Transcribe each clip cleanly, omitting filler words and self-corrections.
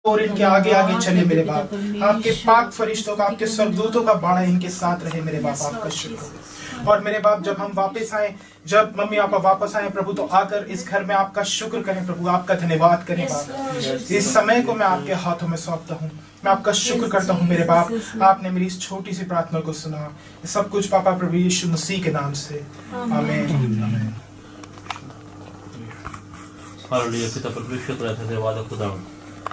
और इनके आगे आगे चले मेरे बाप। आपके पाक फरिश्तों का, आपके स्वर्गदूतों का बाड़ा इनके साथ रहे मेरे बाप। आपका शुक्र। और मेरे बाप जब हम वापस आए, जब मम्मी पापा वापस आए प्रभु, तो आकर इस घर में आपका शुक्र करें प्रभु, आपका धन्यवाद करें बाप। इस समय को मैं आपके हाथों में सौंपता हूँ, मैं आपका शुक्र करता हूँ मेरे बाप। आपने मेरी इस छोटी सी प्रार्थना को सुना। सब कुछ पापा प्रभु यीशु मसीह के नाम से, आमीन। हालेलुया। पिता परमेश्वर तेरा धन्यवाद खुदावन।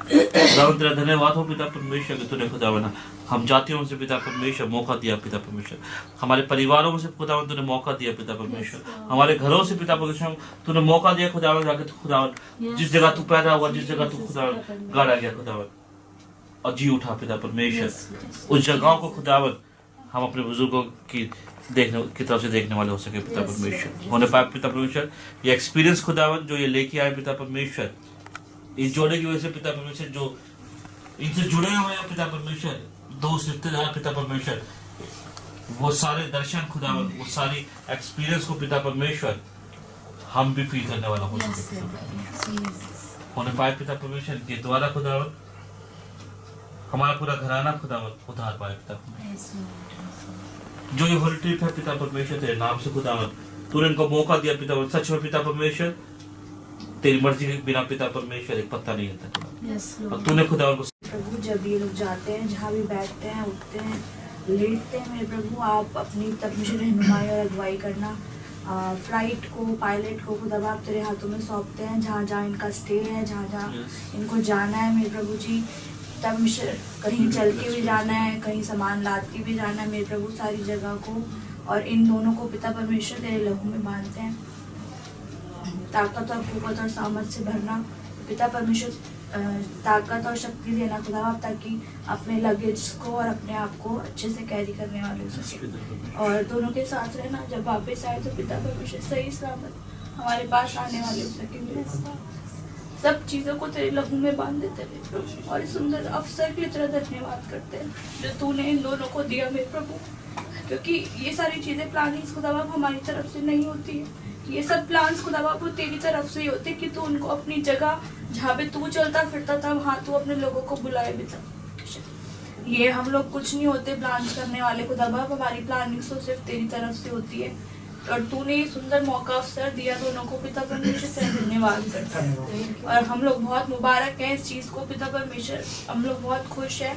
खुदावन तेरा धन्यवाद हो पिता परमेश्वर कि तूने खुदावन हम जातियों से पिता परमेश्वर मौका दिया पिता परमेश्वर, हमारे परिवारों से खुदावन तूने मौका दिया पिता परमेश्वर, हमारे घरों से पिता परमेश्वर तूने मौका दिया खुदावन, जाके खुदावन जिस जगह तू पैदा हुआ, जिस जगह तू खुदावन गाड़ा गया खुदावन और जी उठा पिता परमेश्वर, उस जगहों को खुदावन हम अपने बुजुर्गों की देखने की तरफ से देखने वाले हो सके पिता परमेश्वर। होने पाए पिता परमेश्वर ये एक्सपीरियंस खुदावन जो ये लेके आए पिता परमेश्वर, इस जोड़े की वजह से पिता परमेश्वर जो इनसे जुड़े हुए हैं पिता परमेश्वर, दोस्त रिश्तेदार पिता परमेश्वर, वो सारे दर्शन खुदावन, वो सारी एक्सपीरियंस को पिता परमेश्वर हम भी फील करने वाला हो सके होने पाए पिता परमेश्वर के द्वारा खुदावन हमारा पूरा घराना खुदावन उधार पाए पिता। जो ये होली ट्रिप है पिता परमेश्वर तेरे नाम से खुदावन तूने इनको मौका दिया पिता, सच में पिता परमेश्वर तेरी मर्जी के बिना पिता परमेश्वर एक पत्ता नहीं हिलता। और तूने खुदावन को प्रभु जब ये लोग जाते हैं, जहाँ भी बैठते हैं, उठते हैं, लेटते हैं, मेरे प्रभु आप अपनी परमेश्वर रहनुमाई और अगुवाई करना। फ्लाइट को, पायलट को खुदा आप तेरे हाथों में सौंपते हैं, जहाँ जहाँ इनका स्टे है, जहाँ जहाँ इनको जाना है मेरे प्रभु जी, तब कहीं चल के भी जाना है, कहीं सामान लाद के भी जाना है मेरे प्रभु, सारी जगह को और इन दोनों को पिता परमेश्वर तेरे लहू में बांधते हैं। ताकत और कुव्वत और सामर्थ से भरना पिता परमेश्वर, ताकत और शक्ति देना खुदा आप, ताकि अपने लगेज को और अपने आप को अच्छे से कैरी करने वाले हो सके। और दोनों के साथ रहना, जब वापस आए तो पिता परमेश्वर सही सलामत हमारे पास आने वाले हो सके। सब चीज़ों को तेरे लहू में बांध देते हैं और इस सुंदर अवसर की तरह धन्यवाद करते हैं जो तूने इन दोनों को दिया मेरे प्रभु, क्योंकि ये सारी चीज़ें प्लानिंग्स खुदावा हमारी तरफ से नहीं होती है, ये सब प्लान्स खुदावा वो तेरी तरफ से ही होते कि तू उनको अपनी जगह जहाँ पे तू चलता फिरता था वहाँ तू अपने लोगों को बुलाए भी था। ये हम लोग कुछ नहीं होते प्लान्स करने वाले खुदावा, हमारी प्लानिंग्स तो सिर्फ तेरी तरफ से होती है और तूने ये सुंदर मौका अवसर दिया दोनों को पिता परमेश्वर से धन्यवाद करते हैं। और हम लोग बहुत मुबारक हैं इस चीज़ को पिता परमेश्वर, हम लोग बहुत खुश हैं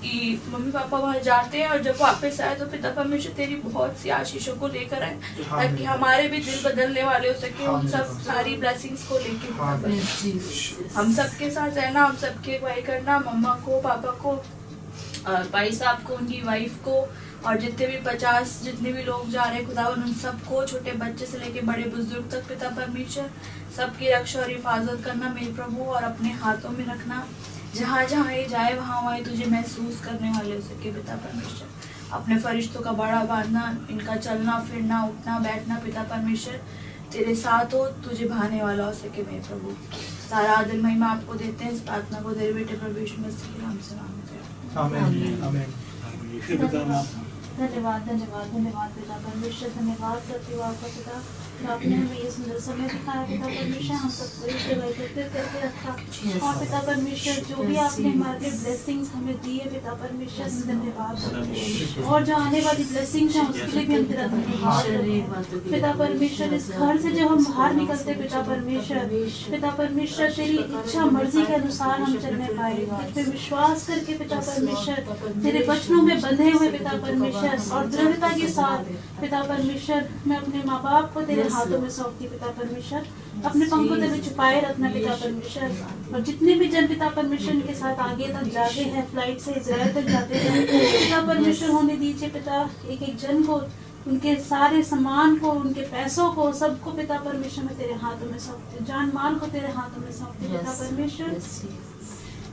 कि मम्मी पापा वहाँ जाते हैं और जब वापस आए तो पिता परमेश्वर तेरी बहुत सी आशीषों को लेकर आए, ताकि हमारे भी दिल बदलने वाले हो सके उन सब सारी ब्लेसिंग्स को लेके। हम सबके साथ रहना, हम सबके अगुवाई करना, मम्मा को, पापा को, भाई साहब को, उनकी वाइफ को और जितने भी 50 जितने भी लोग जा रहे हैं खुदावन उन सबको, छोटे बच्चे से लेके बड़े बुजुर्ग तक पिता परमेश्वर सबकी रक्षा और हिफाजत करना मेरे प्रभु और अपने हाथों में रखना। जहाँ जहाँ ये जाए वहाँ वहाँ तुझे महसूस करने वाले हो सके पिता परमेश्वर। अपने फरिश्तों का बड़ा बांधना, इनका चलना फिरना उठना बैठना पिता परमेश्वर तेरे साथ हो, तुझे भाने वाला हो सके मेरे प्रभु। सारा आदर महिमा आपको देते हैं, इस प्रार्थना को तेरे बेटे प्रभु यीशु मसीह के नाम से मांगते हैं, आमीन आमीन। धन्यवाद धन्यवाद धन्यवाद पिता परमेश्वर, धन्यवाद करती हूँ आपका पिता, आपने हमें ये सुंदर समय दिखाया पिता परमेश्वर, हम सबको इस जगह एकत्रित करके रखा और पिता परमेश्वर जो भी आपने हमारे लिए ब्लेसिंग्स हमें दी है पिता परमेश्वर धन्यवाद, और जो आने वाली ब्लेसिंग्स हैं उसके लिए भी हम तेरा धन्यवाद पिता परमेश्वर। इस घर से जब हम बाहर निकलते पिता परमेश्वर तेरी इच्छा मर्जी के अनुसार हम चलने पाए, तुझ पे विश्वास करके पिता परमेश्वर तेरे वचनों में बंधे हुए पिता परमेश्वर और दृढ़ता के साथ पिता परमेश्वर मैं अपने माँ बाप को तेरे हाथों में सौंपती पिता परमेश्वर, अपने पंखों तले छुपाए रखना पिता परमेश्वर। और जितने भी जन पिता परमेश्वर के साथ आगे तक जाते हैं, फ्लाइट से इजराइल तक जाते हैं पिता परमेश्वर, होने दीजिए पिता एक एक जन को, उनके सारे सामान को, उनके पैसों को, सबको पिता परमेश्वर मैं तेरे हाथों में सौंपती, जान माल को तेरे हाथों में सौंपती पिता परमेश्वर।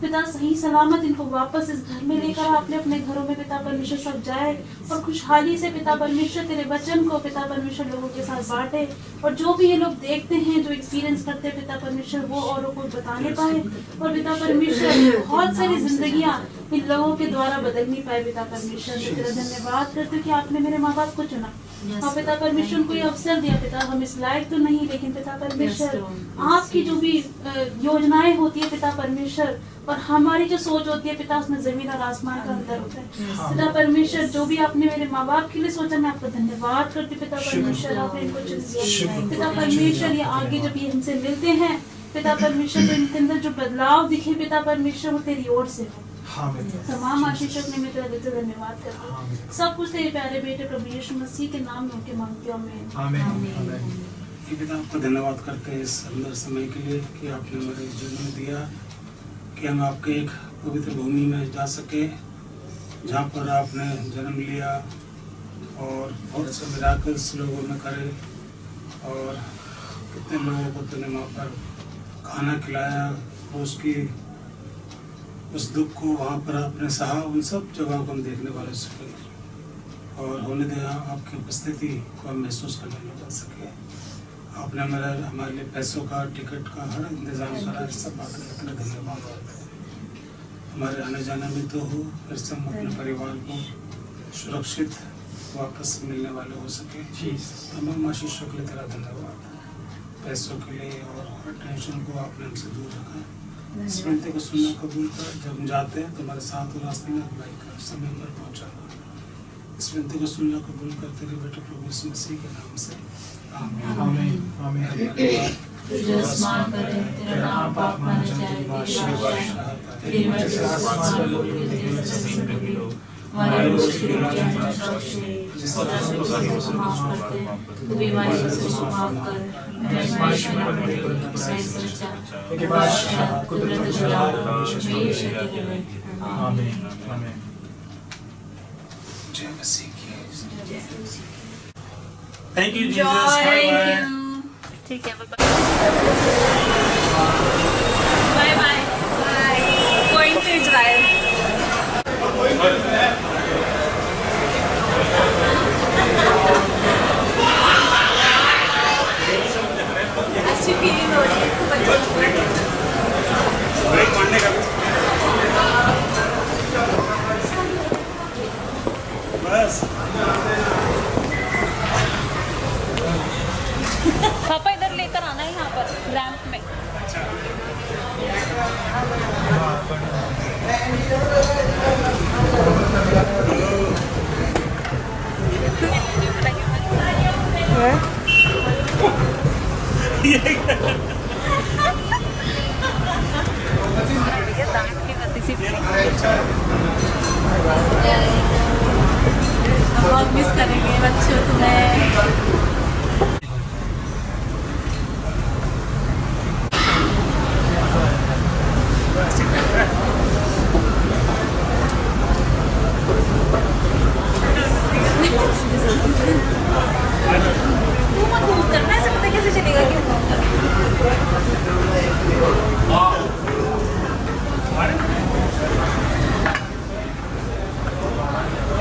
पिता सही सलामत इनको वापस इस घर में लेकर अपने अपने घरों में पिता परमेश्वर सब जाए और खुशहाली से पिता परमेश्वर तेरे वचन को पिता परमेश्वर लोगों के साथ बांटे, और जो भी ये लोग देखते हैं, जो एक्सपीरियंस करते हैं पिता परमेश्वर वो औरों को बताने पाए, और पिता परमेश्वर बहुत सारी जिंदगियां इन लोगों के द्वारा बदल नहीं पाए पिता परमेश्वर। मैं तेरा धन्यवाद करती हूँ कि आपने मेरे माँ बाप को चुना और पिता परमेश्वर को ये अवसर दिया पिता, हम इस लायक तो नहीं लेकिन पिता परमेश्वर आपकी जो भी योजनाएं होती है पिता परमेश्वर और हमारी जो सोच होती है पिता उसमें जमीन और आसमान का अंतर होता है। पिता परमेश्वर जो भी आपने मेरे माँ बाप के लिए सोचा मैं आपका धन्यवाद करती हूँ। पिता परमेश्वर आपने इनको चुन लिया। पिता परमेश्वर ये आगे जब ये हमसे मिलते हैं पिता परमेश्वर तो इनके अंदर जो बदलाव दिखे पिता परमेश्वर वो तेरी ओर से हो। तमाम आशीषों ने मैं तेरा दिल से धन्यवाद करती हूँ। सब कुछ तेरे प्यारे बेटे प्रभु यीशु मसीह के नाम में होके मांगती हूँ। आमीन। पिता आपको धन्यवाद करते हैं इस सुंदर समय के लिए कि आपने हमारे जीवन दिया कि हम आपके एक पवित्र भूमि में जा सके जहाँ पर आपने जन्म लिया और बहुत से मिराकल्स लोगों ने करे और कितने लोगों को तूने वहाँ पर खाना खिलाया और उसकी उस दुख को वहाँ पर आपने सहा। उन सब जगहों को हम देखने वाले सके और होने दिया आपकी उपस्थिति को हम महसूस करने में जा सके। आपने हमारे लिए पैसों का टिकट का हर इंतजाम करा। सब बात इतना धन्यवाद। हमारे आने जाने में तो हो फिर से हम अपने परिवार को सुरक्षित वापस मिलने वाले हो सके। तमाम आशीषों के लिए तेरा धन्यवाद। पैसों के लिए और हर टेंशन को आपने हमसे दूर रखा। इस विनती को सुनना कबूल कर। जब हम जाते हैं तो हमारे साथ रास्ते में अगुवाई कर समय पर पहुँचाना। इस विनती को सुनना कबूल कर तेरे बेटे प्रभु यीशु मसीह के नाम से आमीन। आमीन। आमीन। जो आसमान पर है तेरा नाम पाप माना जाए, तेरी मर्जी आसमान पर होती है जमीन पर भी हो। हमारे रोज की रोटी हमें बख्शे, जिस तरह से हम माफ करते हैं, तू भी हमारी सबसे माफ कर। हमें आज़माइश में न डाले, बुराई से बचा, क्योंकि बादशाह कुदरत जलाल हमेशा तेरे हैं। आमीन। आमीन। जय मसीह की। Thank you Jesus. ठीक है, bye bye. Going to Israel. अच्छी फीलिंग हो रही है, खूब बस पापा इधर लेकर आना है यहाँ पर रैंप में। बहुत मिस करेंगे बच्चों तुम्हें।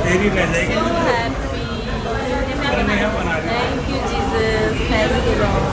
तेरी रह जाएगी। Thank you, Jesus. Thank you, Lord.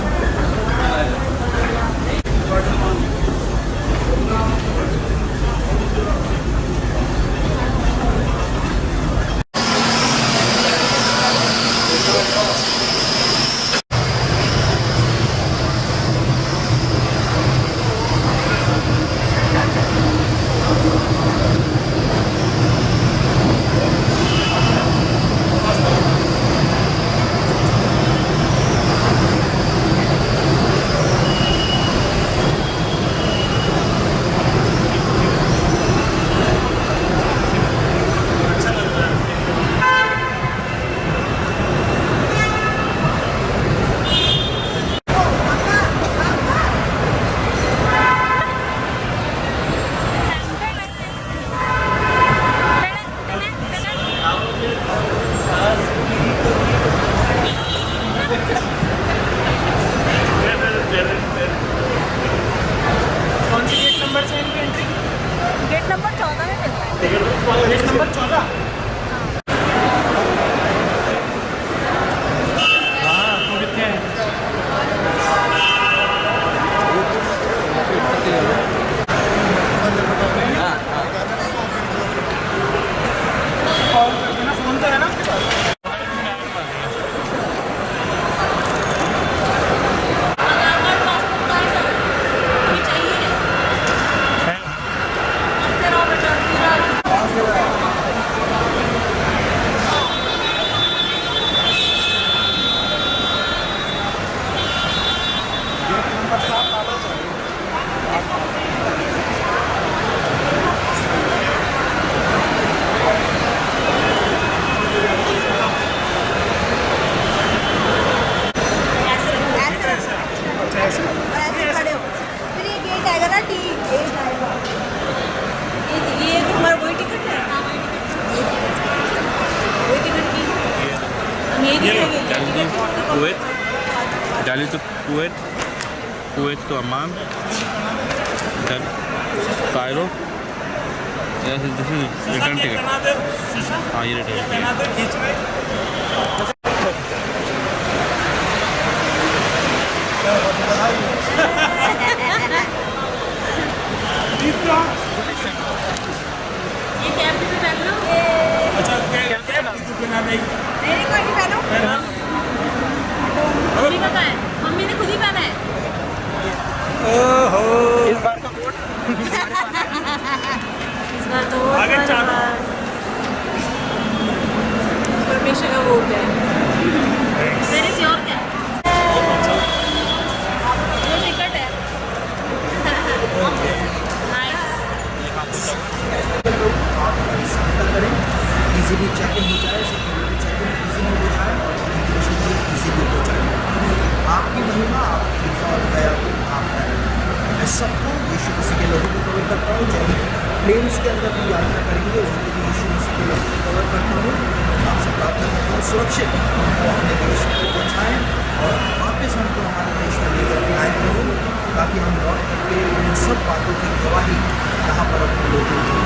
Gate number 14 में मिलता है। Gate number 14। फोन तो है ना उसके पास। आधार कार्ड पासपोर्ट कार्ड सब चाहिए। Delhi to Kuwait, Kuwait to Amman, then Cairo. This is return ticket. हाँ ये रिटर्न ये कैप भी पहन लो। मम्मी का है, मम्मी ने खुद ही पहना है। इस बार का वोट इस बार तो आगे परमेश्वर का वोट है। मेरे से और क्या वो टिकट है। इजीली चेक इन हो जाए, सिक्योरिटी चेक इन इजीली हो जाए और इमिग्रेशन भी इजीली हो जाए। आपकी महिमा, आपकी और दया को आप करें। मैं सबको यीशु मसीह के लोगों को कवर करता हूँ। जब प्लेन्स के अंदर भी यात्रा करेंगे उसको भी यीशु मसीह के लोगों को कवर करता हूँ। आपसे प्रार्थना करता हूँ सुरक्षित वो अपने देश में पहुँचाएँ और वापस हमको हमारे देश में लेकर के आए प्रभु, ताकि हम लौट करके उन सब बातों की गवाही यहाँ पर अपने लोगों को